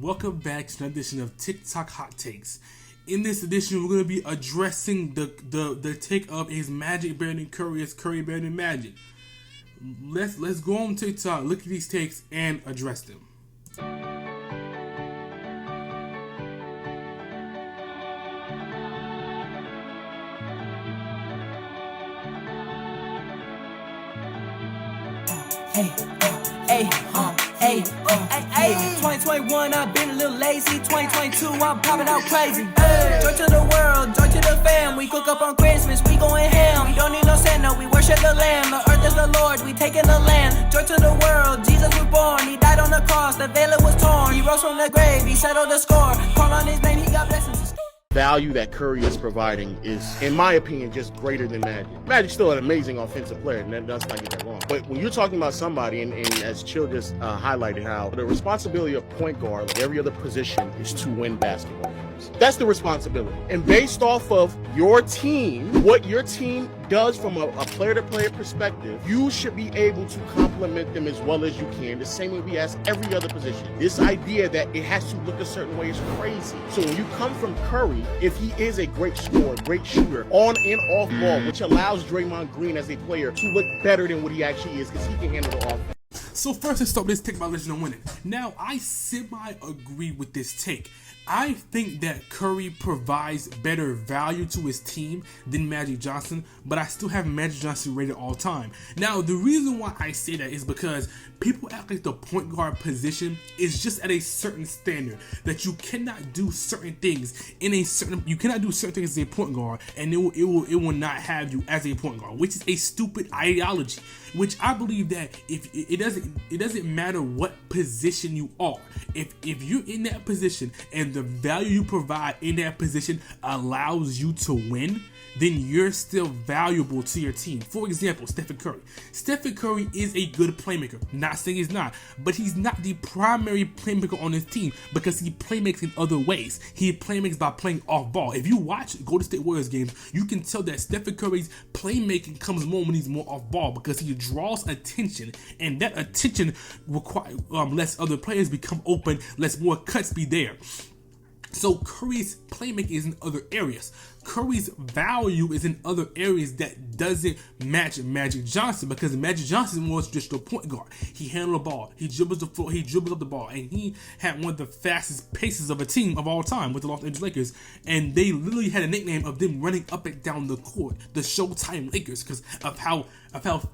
Welcome back to another edition of TikTok Hot Takes. In this edition, we're going to be addressing the take of is Magic better than Curry, is Curry better than Magic. Let's go on TikTok, look at these takes, and address them. Hey, 2021, I've been a little lazy. 2022, I'm popping out crazy. Joy to the world, joy to the fam. We cook up on Christmas, we going ham. We don't need no Santa, we worship the Lamb. The earth is the Lord, we taking the land. Joy to the world, Jesus was born. He died on the cross, the veil was torn. He rose from the grave, he settled the score. Call on his name, he got blessings. Value that Curry is providing is, in my opinion, just greater than Magic. Magic's still an amazing offensive player, and let's not get that wrong. But when you're talking about somebody, and as Chill just highlighted, how the responsibility of point guard, like every other position, is to win basketball games. That's the responsibility. And based off of your team, what your team does from a player-to-player perspective, you should be able to complement them as well as you can, the same way we ask every other position. This idea that it has to look a certain way is crazy. So when you come from Curry, if he is a great scorer, great shooter, on and off ball, which allows Draymond Green as a player to look better than what he actually is, because he can handle the offense. So first, let's start with this take about Legend of Winning. Now, I semi-agree with this take. I think that Curry provides better value to his team than Magic Johnson, but I still have Magic Johnson rated all time. Now, the reason why I say that is because people act like the point guard position is just at a certain standard, that you cannot do certain things you cannot do certain things as a point guard, and it will not have you as a point guard, which is a stupid ideology. Which I believe that if it doesn't matter what position you are, if you're in that position and the value you provide in that position allows you to win, then you're still valuable to your team. For example, Stephen Curry. Stephen Curry is a good playmaker. Not saying he's not, but he's not the primary playmaker on his team because he playmakes in other ways. He playmakes by playing off ball. If you watch Golden State Warriors games, you can tell that Stephen Curry's playmaking comes more when he's more off ball because he draws attention, and that attention lets other players become open, lets more cuts be there. So Curry's playmaking is in other areas. Curry's value is in other areas that doesn't match Magic Johnson, because Magic Johnson was just a point guard. He handled the ball, he dribbles the floor, he dribbles up the ball, and he had one of the fastest paces of a team of all time with the Los Angeles Lakers. And they literally had a nickname of them running up and down the court, the Showtime Lakers, because of how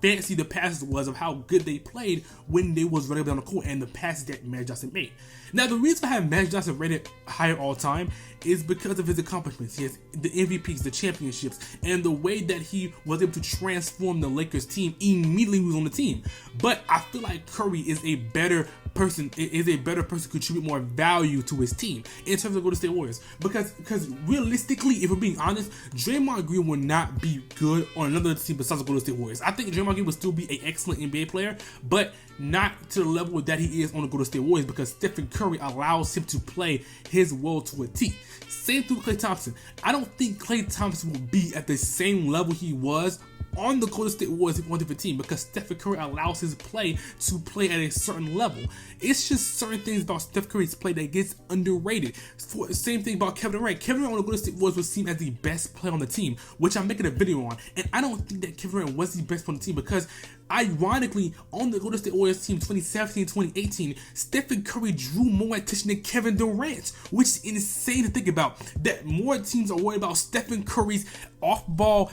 fancy the passes was, of how good they played when they was running up down the court, and the passes that Magic Johnson made. Now, the reason I have Magic Johnson rated higher all time is because of his accomplishments. He has the MVPs, the championships, and the way that he was able to transform the Lakers team immediately when he was on the team. But I feel like Curry is a better person, to contribute more value to his team in terms of Golden State Warriors. Because realistically, if we're being honest, Draymond Green will not be good on another team besides the Golden State Warriors. I think Draymond Green will still be an excellent NBA player, but not to the level that he is on the Golden State Warriors, because Stephen Curry allows him to play his role to a T. Same thing with Klay Thompson. I don't think Klay Thompson will be at the same level he was on the Golden State Warriors on a different team, because Stephen Curry allows his play to play at a certain level. It's just certain things about Steph Curry's play that gets underrated. Same thing about Kevin Durant. Kevin Durant on the Golden State Warriors was seen as the best player on the team, which I'm making a video on. And I don't think that Kevin Durant was the best player on the team, because ironically, on the Golden State Warriors team 2017-2018, Stephen Curry drew more attention than Kevin Durant, which is insane to think about. That more teams are worried about Stephen Curry's off ball,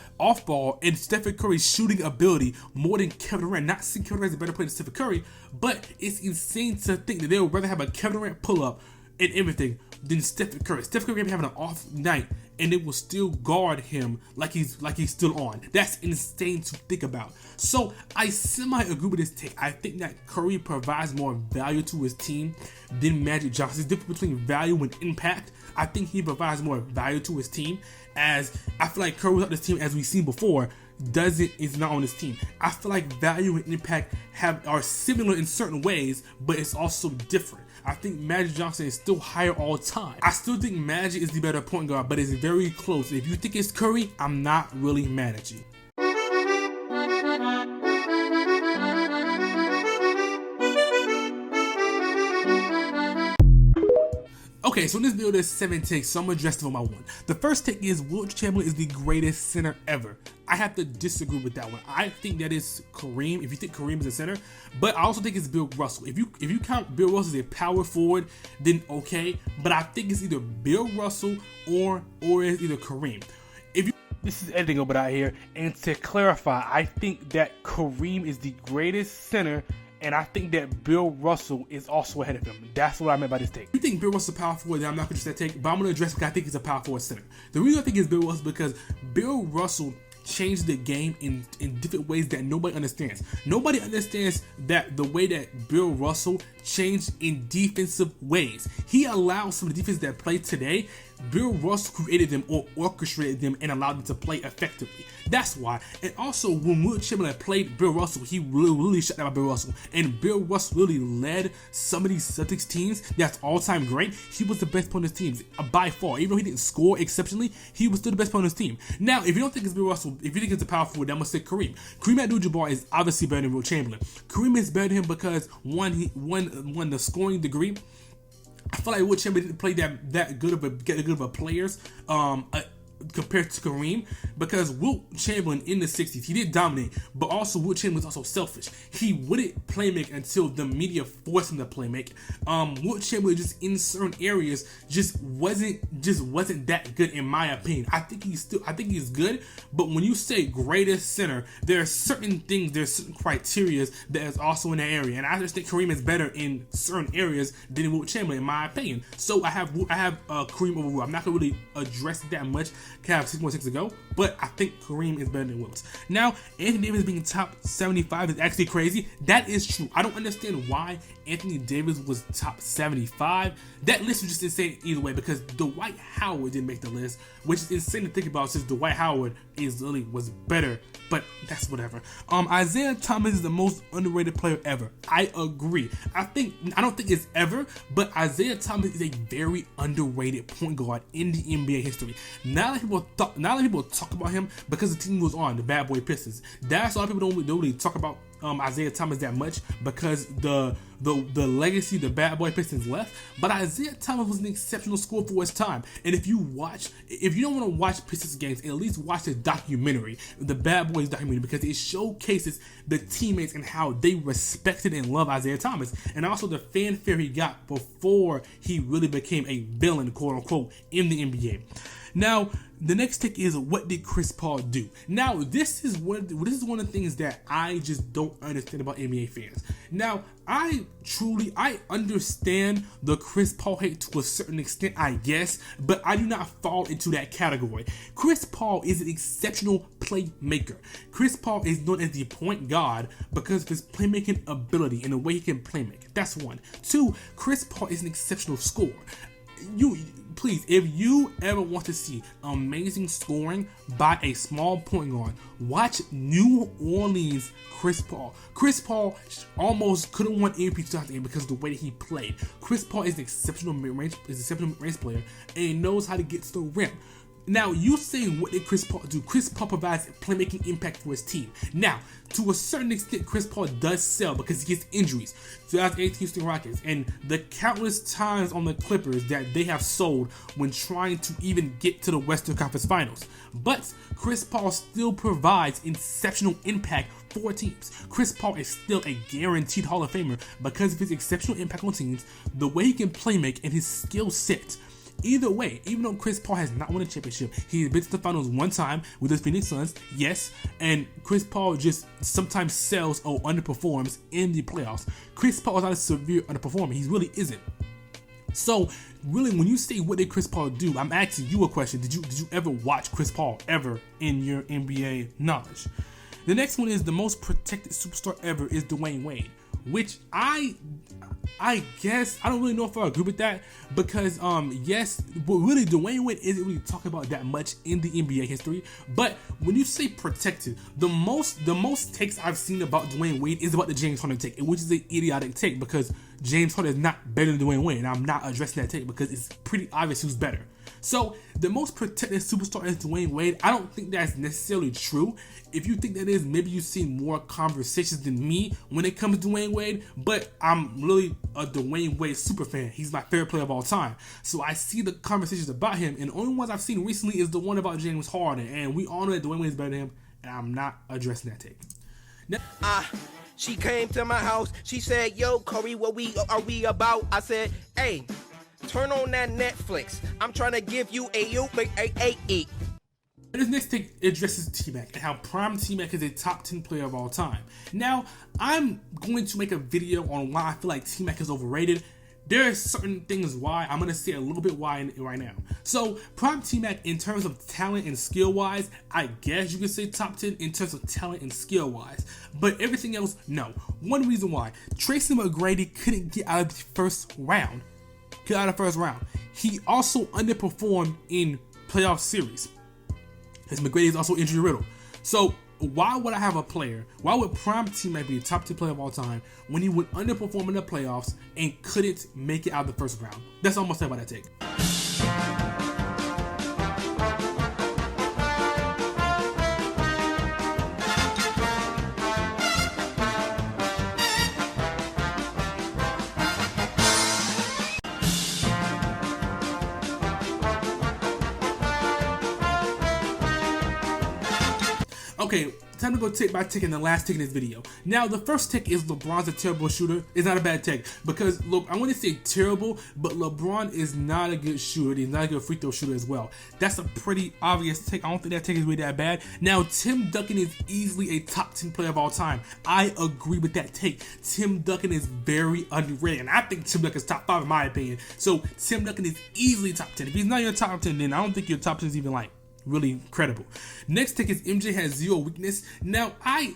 and Stephen Curry's shooting ability more than Kevin Durant. Not saying Kevin Durant is a better player than Stephen Curry, but it's insane to think that they would rather have a Kevin Durant pull up and everything than Stephen Curry. Stephen Curry may be having an off night, and it will still guard him like he's still on. That's insane to think about. So I semi-agree with this take. I think that Curry provides more value to his team than Magic Johnson. There's a difference between value and impact. I think he provides more value to his team, as I feel like Curry without this team, as we've seen before, is not on his team. I feel like value and impact are similar in certain ways, but it's also different. I think Magic Johnson is still higher all time. I still think Magic is the better point guard, but it's very close. If you think it's Curry, I'm not really mad at you. Okay, so in this video there's 7 takes, so I'm gonna address them one by one. The first take is Wilt Chamberlain is the greatest center ever. I have to disagree with that one. I think that is Kareem, if you think Kareem is a center, but I also think it's Bill Russell. If you count Bill Russell as a power forward, then okay, but I think it's either Bill Russell or it's either Kareem. This is editing over out here, and to clarify, I think that Kareem is the greatest center, and I think that Bill Russell is also ahead of him. That's what I meant by this take. If you think Bill Russell is a power forward, then I'm not going to address that take, but I'm going to address because I think he's a power forward center. The reason I think it's Bill Russell is because Bill Russell changed the game in different ways that nobody understands. Nobody understands that the way that Bill Russell changed in defensive ways. He allowed some of the defense that play today, Bill Russell created them or orchestrated them and allowed them to play effectively. That's why. And also, when Wilt Chamberlain played Bill Russell, he really shut down Bill Russell. And Bill Russell really led some of these Celtics teams that's all-time great. He was the best player on his team by far. Even though he didn't score exceptionally, he was still the best player on his team. Now, if you don't think it's Bill Russell, if you think it's a power forward, then I'm going to say Kareem. Kareem Abdul-Jabbar is obviously better than Wilt Chamberlain. Kareem is better than him because, one, he won the scoring degree. I feel like Wilt Chamberlain didn't play that good of a players compared to Kareem, because Wilt Chamberlain in the 60s, he did dominate, but also Wilt Chamberlain was also selfish. He wouldn't play make until the media forced him to play make. Wilt Chamberlain just in certain areas just wasn't that good in my opinion. I think he's good, but when you say greatest center, there are certain things, there's certain criteria that is also in that area, and I just think Kareem is better in certain areas than Wilt Chamberlain in my opinion. So I have Kareem over Wilt. I'm not gonna really address it that much. I have 6 more takes to go, but I think Kareem is better than Wilt. Now, Anthony Davis being top 75 is actually crazy. That is true. I don't understand why Anthony Davis was top 75. That list was just insane either way, because Dwight Howard didn't make the list, which is insane to think about since Dwight Howard was better, but that's whatever. Isaiah Thomas is the most underrated player ever. I agree. I don't think it's ever, but Isaiah Thomas is a very underrated point guard in the NBA history. Not a lot of people talk about him because the team was on the Bad Boy Pistons. That's why a lot of people don't really talk about Isaiah Thomas that much, because the legacy the Bad Boy Pistons left. But Isaiah Thomas was an exceptional scorer for his time. And if you don't want to watch Pistons games, at least watch the documentary, the Bad Boys documentary, because it showcases the teammates and how they respected and loved Isaiah Thomas, and also the fanfare he got before he really became a villain, quote unquote, in the NBA. Now, the next take is, what did Chris Paul do? Now, this is one of the things that I just don't understand about NBA fans. Now, I understand the Chris Paul hate to a certain extent, I guess, but I do not fall into that category. Chris Paul is an exceptional playmaker. Chris Paul is known as the point guard because of his playmaking ability and the way he can playmake. That's one. Two, Chris Paul is an exceptional scorer. Please, if you ever want to see amazing scoring by a small point guard, watch New Orleans Chris Paul. Chris Paul almost could have won MVP 2008 because of the way that he played. Chris Paul is an exceptional mid-range player, and he knows how to get to the rim. Now, you say, what did Chris Paul do? Chris Paul provides playmaking impact for his team. Now, to a certain extent, Chris Paul does sell because he gets injuries. 2018 Houston Rockets, and the countless times on the Clippers that they have sold when trying to even get to the Western Conference Finals. But Chris Paul still provides exceptional impact for teams. Chris Paul is still a guaranteed Hall of Famer because of his exceptional impact on teams, the way he can play make, and his skill set. Either way, even though Chris Paul has not won a championship, he's been to the finals one time with the Phoenix Suns, yes, and Chris Paul just sometimes sells or underperforms in the playoffs. Chris Paul is not a severe underperformer, he really isn't. So, really, when you say, what did Chris Paul do, I'm asking you a question. Did you ever watch Chris Paul ever in your NBA knowledge? The next one is, the most protected superstar ever is Dwayne Wade, which I guess I don't really know if I agree with that, because yes, but really Dwayne Wade isn't really talked about that much in the NBA history. But when you say protected, the most takes I've seen about Dwayne Wade is about the James Harden take, which is an idiotic take, because James Harden is not better than Dwayne Wade, and I'm not addressing that take because it's pretty obvious who's better. So the most protected superstar is Dwayne Wade. I don't think that's necessarily true. If you think that is, maybe you've seen more conversations than me when it comes to Dwayne Wade, but I'm really a Dwayne Wade super fan. He's my favorite player of all time. So I see the conversations about him, and the only ones I've seen recently is the one about James Harden, and we all know that Dwayne Wade is better than him, and I'm not addressing that take. Now, she came to my house. She said, "Yo, Corey, what are we about?" I said, "Hey, turn on that Netflix. I'm trying to give you a." This next take addresses T-Mac and how prime T-Mac is a top 10 player of all time. Now, I'm going to make a video on why I feel like T-Mac is overrated. There are certain things why. I'm going to say a little bit why right now. So, prime T-Mac, in terms of talent and skill-wise, I guess you could say top 10 in terms of talent and skill-wise. But everything else, no. One reason why. Tracy McGrady couldn't get out of the first round. He also underperformed in playoff series, because McGrady is also injury riddled. So why would I have a player? Why would prime T-Mac be a top 10 player of all time when he would underperform in the playoffs and couldn't make it out of the first round? That's all I'm gonna say about that take. Okay, time to go take my tick in the last tick in this video. Now, the first tick is LeBron's a terrible shooter. It's not a bad tick because, look, I want to say terrible, but LeBron is not a good shooter. He's not a good free throw shooter as well. That's a pretty obvious tick. I don't think that tick is really that bad. Now, Tim Duncan is easily a top 10 player of all time. I agree with that take. Tim Duncan is very underrated, and I think Tim Duncan is top 5 in my opinion. So, Tim Duncan is easily top 10. If he's not your top 10, then I don't think your top 10 is even like really credible. Next take is MJ has zero weakness. Now, I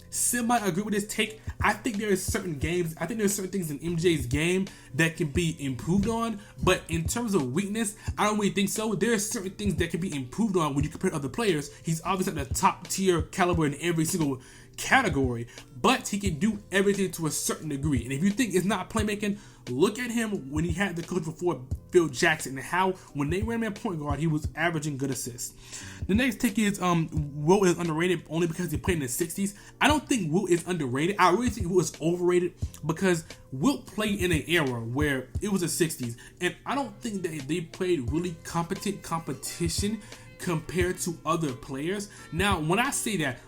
semi-agree with this take. I think there are certain things in MJ's game that can be improved on, but in terms of weakness, I don't really think so. There are certain things that can be improved on when you compare to other players. He's obviously at the top tier caliber in every single category, but he can do everything to a certain degree. And if you think it's not playmaking, look at him when he had the coach before Phil Jackson and how when they ran him at point guard, he was averaging good assists. The next take is Wilt is underrated only because he played in the 60s. I don't think Wilt is underrated. I really think Wilt is overrated because Wilt played in an era where it was the 60s, and I don't think that they played really competent competition compared to other players. Now, when I say that,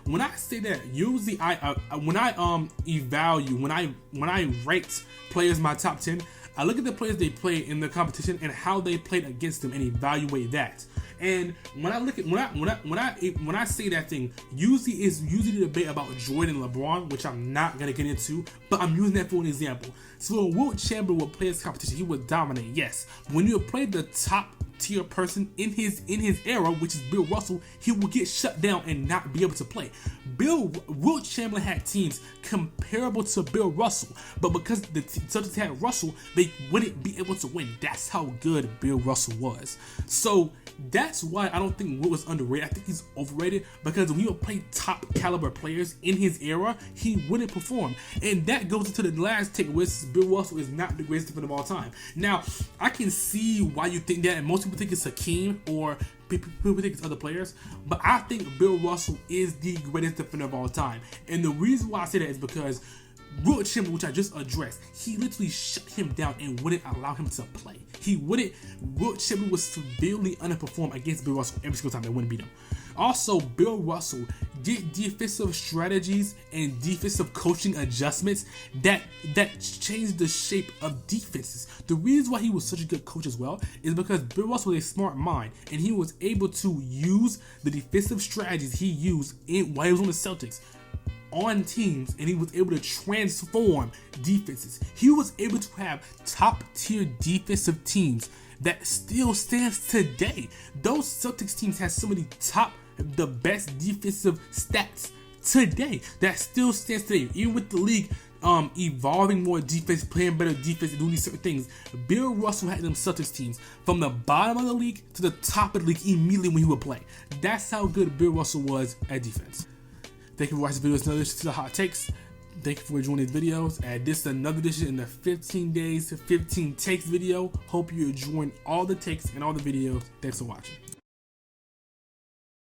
usually when I rate players in my top 10, I look at the players they play in the competition and how they played against them and evaluate that. And when I say that thing, usually the debate about Jordan and LeBron, which I'm not gonna get into, but I'm using that for an example. So when Wilt Chamberlain would play this competition, he would dominate, yes. But when you play the top tier person in his era, which is Bill Russell, he will get shut down and not be able to play. Wilt Chamberlain had teams comparable to Bill Russell, but because the Celtics had Russell, they wouldn't be able to win. That's how good Bill Russell was. So that's why I don't think Wilt is underrated. I think he's overrated because when you play top caliber players in his era, he wouldn't perform. And that goes into the last take, which is Bill Russell is not the greatest defender of all time. Now, I can see why you think that, and most people think it's Hakeem or people think it's other players, but I think Bill Russell is the greatest defender of all time. And the reason why I say that is because Wilt Chamberlain, which I just addressed, he literally shut him down and wouldn't allow him to play. Wilt Chamberlain was severely underperformed against Bill Russell every single time. They wouldn't beat him. Also, Bill Russell did defensive strategies and defensive coaching adjustments that changed the shape of defenses. The reason why he was such a good coach as well is because Bill Russell was a smart mind, and he was able to use the defensive strategies he used while he was on the Celtics on teams, and he was able to transform defenses. He was able to have top tier defensive teams that still stands today. Those Celtics teams have some of the best defensive stats today that still stands today, even with the league evolving more defense, playing better defense, and doing these certain things. Bill Russell had them Celtics teams from the bottom of the league to the top of the league immediately when he would play. That's how good Bill Russell was at defense. Thank you for watching this video. It's another to the hot takes. Thank you for enjoying these videos. And this is another edition in the 15 days, 15 takes video. Hope you're enjoying all the takes and all the videos. Thanks for watching.